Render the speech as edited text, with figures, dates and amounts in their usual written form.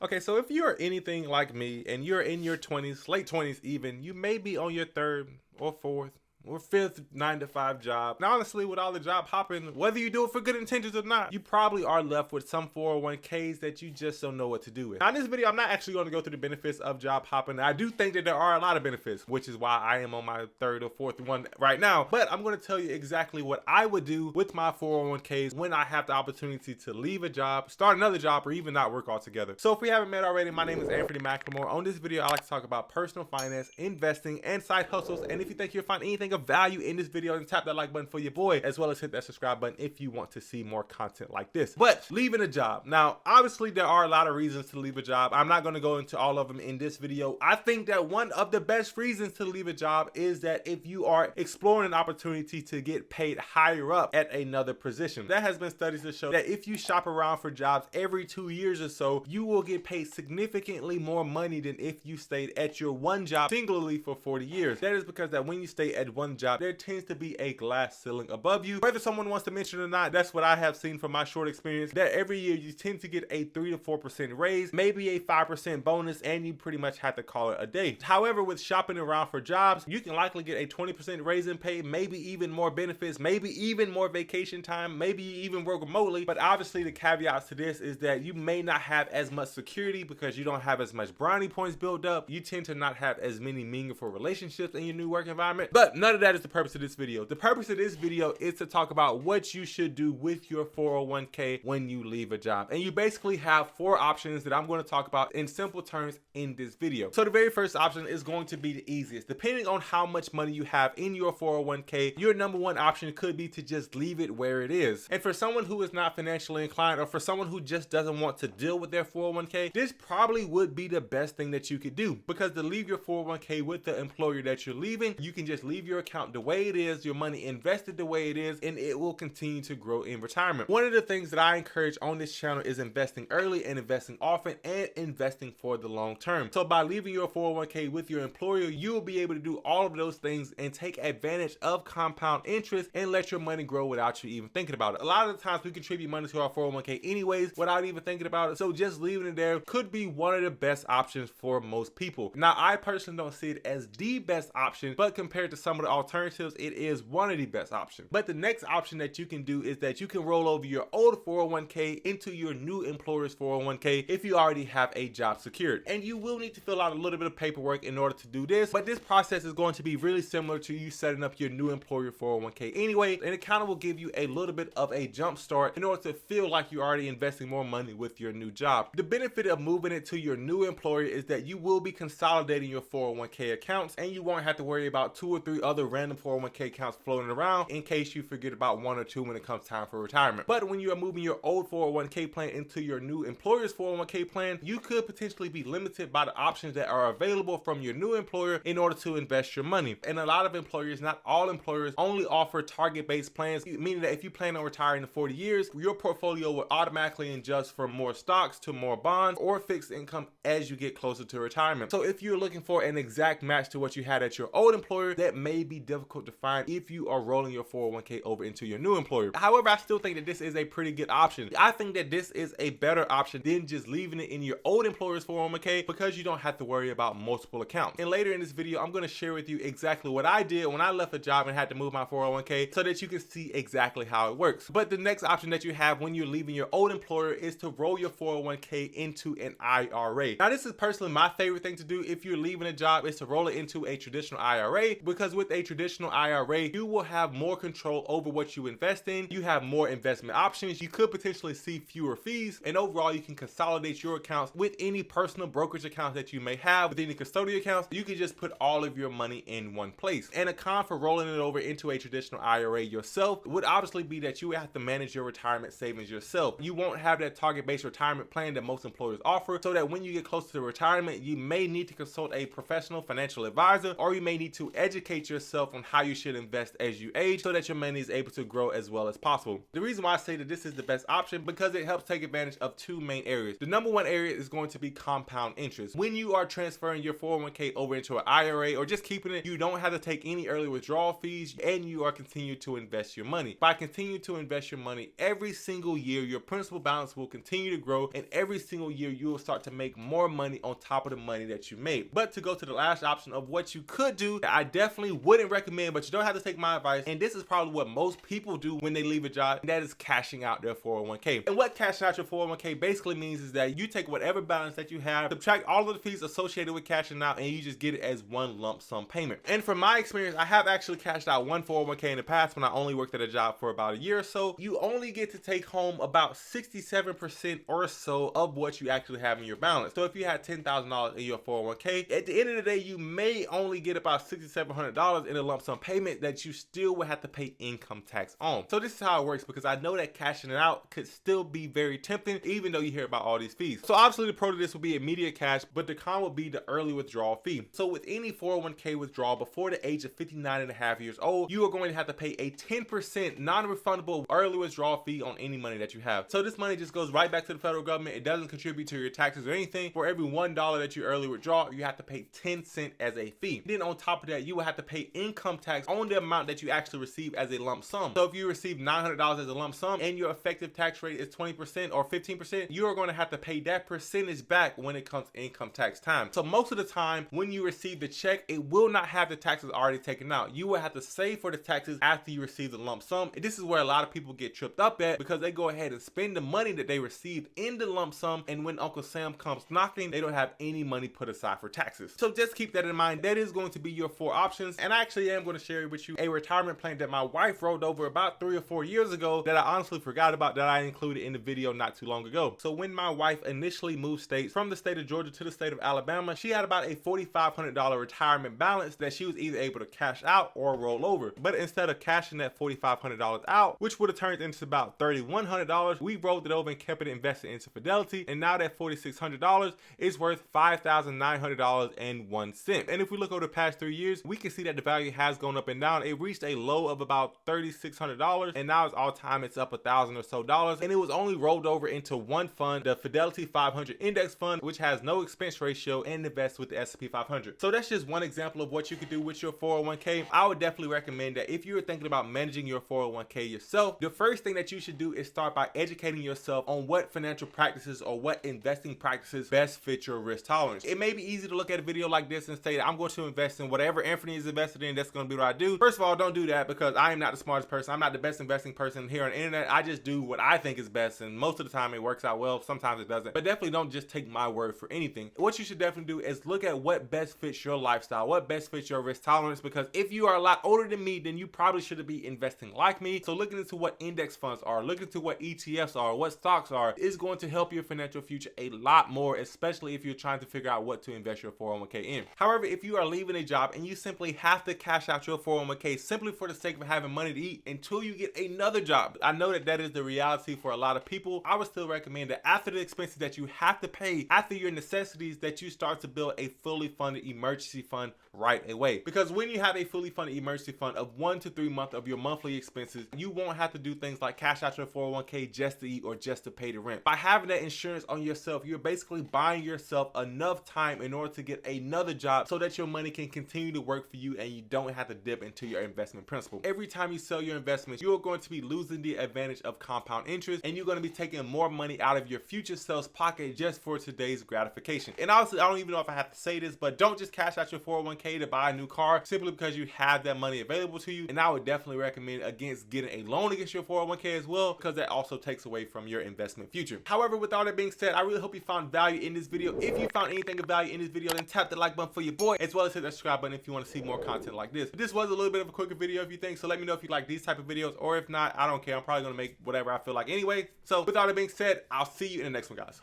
Okay, so if you're anything like me and you're in your 20s, late 20s even, you may be on your third or fourth or fifth 9 to 5 job. Now, honestly, with all the job hopping, whether you do it for good intentions or not, you probably are left with some 401ks that you just don't know what to do with. Now, in this video, I'm not actually going to go through the benefits of job hopping. I do think that there are a lot of benefits, which is why I am on my third or fourth one right now. But I'm going to tell you exactly what I would do with my 401ks when I have the opportunity to leave a job, start another job, or even not work altogether. So if we haven't met already, my name is Anfernee McLemore. On this video, I like to talk about personal finance, investing, and side hustles. And if you think you'll find anything of value in this video, then tap that like button for your boy, as well as hit that subscribe button if you want to see more content like this. But leaving a job. Now, obviously there are a lot of reasons to leave a job. I'm not going to go into all of them in this video. I think that one of the best reasons to leave a job is that if you are exploring an opportunity to get paid higher up at another position. There has been studies that show that if you shop around for jobs every 2 years or so, you will get paid significantly more money than if you stayed at your one job singularly for 40 years. That is because that when you stay at one job, there tends to be a glass ceiling above you. Whether someone wants to mention it or not, that's what I have seen from my short experience, that every year you tend to get a 3 to 4% raise, maybe a 5% bonus, and you pretty much have to call it a day. However, with shopping around for jobs, you can likely get a 20% raise in pay, maybe even more benefits, maybe even more vacation time, maybe even work remotely. But obviously the caveats to this is that you may not have as much security because you don't have as much brownie points built up. You tend to not have as many meaningful relationships in your new work environment. But none of that is the purpose of this video. The purpose of this video is to talk about what you should do with your 401k when you leave a job. And you basically have 4 options that I'm going to talk about in simple terms in this video. So the very first option is going to be the easiest. Depending on how much money you have in your 401k, your number one option could be to just leave it where it is. And for someone who is not financially inclined, or for someone who just doesn't want to deal with their 401k, this probably would be the best thing that you could do, because to leave your 401k with the employer that you're leaving, you can just leave your account the way it is, your money invested the way it is, and it will continue to grow in retirement. One of the things that I encourage on this channel is investing early and investing often and investing for the long term. So by leaving your 401k with your employer, you will be able to do all of those things and take advantage of compound interest and let your money grow without you even thinking about it. A lot of the times we contribute money to our 401k anyways without even thinking about it. So just leaving it there could be one of the best options for most people. Now, I personally don't see it as the best option, but compared to some of the alternatives, it is one of the best options. But the next option that you can do is that you can roll over your old 401k into your new employer's 401k if you already have a job secured. And you will need to fill out a little bit of paperwork in order to do this, but this process is going to be really similar to you setting up your new employer 401k anyway, and it kind of will give you a little bit of a jump start in order to feel like you're already investing more money with your new job. The benefit of moving it to your new employer is that you will be consolidating your 401k accounts, and you won't have to worry about 2 or 3 other random 401k accounts floating around in case you forget about 1 or 2 when it comes time for retirement. But when you are moving your old 401k plan into your new employer's 401k plan, you could potentially be limited by the options that are available from your new employer in order to invest your money. And a lot of employers, not all employers, only offer target-based plans, meaning that if you plan on retiring in 40 years, your portfolio will automatically adjust from more stocks to more bonds or fixed income as you get closer to retirement. So if you're looking for an exact match to what you had at your old employer, that may be difficult to find if you are rolling your 401k over into your new employer. However, I still think that this is a pretty good option. I think that this is a better option than just leaving it in your old employer's 401k, because you don't have to worry about multiple accounts. And later in this video, I'm going to share with you exactly what I did when I left a job and had to move my 401k so that you can see exactly how it works. But the next option that you have when you're leaving your old employer is to roll your 401k into an IRA. Now, this is personally my favorite thing to do if you're leaving a job, is to roll it into a traditional IRA, because with a traditional IRA, you will have more control over what you invest in. You have more investment options. You could potentially see fewer fees, and overall you can consolidate your accounts with any personal brokerage accounts that you may have, with any custodial accounts. You can just put all of your money in one place. And a con for rolling it over into a traditional IRA yourself would obviously be that you would have to manage your retirement savings yourself. You won't have that target-based retirement plan that most employers offer, so that when you get closer to retirement, you may need to consult a professional financial advisor, or you may need to educate yourself yourself on how you should invest as you age so that your money is able to grow as well as possible. The reason why I say that this is the best option because it helps take advantage of two main areas. The number one area is going to be compound interest. When you are transferring your 401k over into an IRA or just keeping it, you don't have to take any early withdrawal fees and you are continuing to invest your money. By continuing to invest your money every single year, your principal balance will continue to grow, and every single year you will start to make more money on top of the money that you made. But to go to the last option of what you could do, I definitely wouldn't recommend, but you don't have to take my advice, and this is probably what most people do when they leave a job, and that is cashing out their 401k. And what cashing out your 401k basically means is that you take whatever balance that you have, subtract all of the fees associated with cashing out, and you just get it as one lump sum payment. And from my experience, I have actually cashed out one 401k in the past when I only worked at a job for about a year or so. You only get to take home about 67% or so of what you actually have in your balance. So if you had $10,000 in your 401k, at the end of the day, you may only get about $6,700 in a lump sum payment that you still would have to pay income tax on. So this is how it works, because I know that cashing it out could still be very tempting, even though you hear about all these fees. So obviously the pro to this will be immediate cash, but the con will be the early withdrawal fee. So with any 401k withdrawal before the age of 59 and a half years old, you are going to have to pay a 10% non-refundable early withdrawal fee on any money that you have. So this money just goes right back to the federal government. It doesn't contribute to your taxes or anything. For every $1 that you early withdraw, you have to pay 10 cents as a fee. Then on top of that, you will have to pay income tax on the amount that you actually receive as a lump sum. So if you receive $900 as a lump sum and your effective tax rate is 20% or 15%, you are going to have to pay that percentage back when it comes to income tax time. So most of the time when you receive the check, it will not have the taxes already taken out. You will have to save for the taxes after you receive the lump sum. And this is where a lot of people get tripped up at, because they go ahead and spend the money that they received in the lump sum, and when Uncle Sam comes knocking, they don't have any money put aside for taxes. So just keep that in mind. That is going to be your 4 options, and I actually am going to share with you a retirement plan that my wife rolled over about 3 or 4 years ago that I honestly forgot about, that I included in the video not too long ago. So when my wife initially moved states from the state of Georgia to the state of Alabama, she had about a $4,500 retirement balance that she was either able to cash out or roll over. But instead of cashing that $4,500 out, which would have turned into about $3,100, we rolled it over and kept it invested into Fidelity, and now that $4,600 is worth $5,900.01. And if we look over the past 3 years, we can see that the value has gone up and down. It reached a low of about $3,600, and now it's all time it's up $1,000 or so dollars, and it was only rolled over into one fund, the Fidelity 500 Index Fund, which has no expense ratio and invests with the S&P 500. So that's just one example of what you could do with your 401k. I would definitely recommend that if you're thinking about managing your 401k yourself, the first thing that you should do is start by educating yourself on what financial practices or what investing practices best fit your risk tolerance. It may be easy to look at a video like this and say that I'm going to invest in whatever Anfernee is invested in, that's going to be what I do. First of all, don't do that, because I am not the smartest person. I'm not the best investing person here on the internet. I just do what I think is best, and most of the time it works out well. Sometimes it doesn't, but definitely don't just take my word for anything. What you should definitely do is look at what best fits your lifestyle, what best fits your risk tolerance, because if you are a lot older than me, then you probably should be investing like me. So looking into what index funds are, looking into what ETFs are, what stocks are, is going to help your financial future a lot more, especially if you're trying to figure out what to invest your 401k in. However, if you are leaving a job and you simply have to cash out your 401k simply for the sake of having money to eat until you get another job, I know that that is the reality for a lot of people. I would still recommend that after the expenses that you have to pay, after your necessities, that you start to build a fully funded emergency fund right away. Because when you have a fully funded emergency fund of 1 to 3 months of your monthly expenses, you won't have to do things like cash out your 401k just to eat or just to pay the rent. By having that insurance on yourself, you're basically buying yourself enough time in order to get another job so that your money can continue to work for you and you don't have to dip into your investment principal. Every time you sell your investments, you're going to be losing the advantage of compound interest, and you're going to be taking more money out of your future self's pocket just for today's gratification. And honestly, I don't even know if I have to say this, but don't just cash out your 401k to buy a new car simply because you have that money available to you. And I would definitely recommend against getting a loan against your 401k as well, because that also takes away from your investment future. However, with all that being said, I really hope you found value in this video. If you found anything of value in this video, then tap the like button for your boy, as well as hit that subscribe button if you want to see more content like this. This was a little bit of a quicker video if you think, so let me know if you like these type of videos, or if not, I don't care. I'm probably going to make whatever I feel like anyway. So with all that being said, I'll see you in the next one, guys.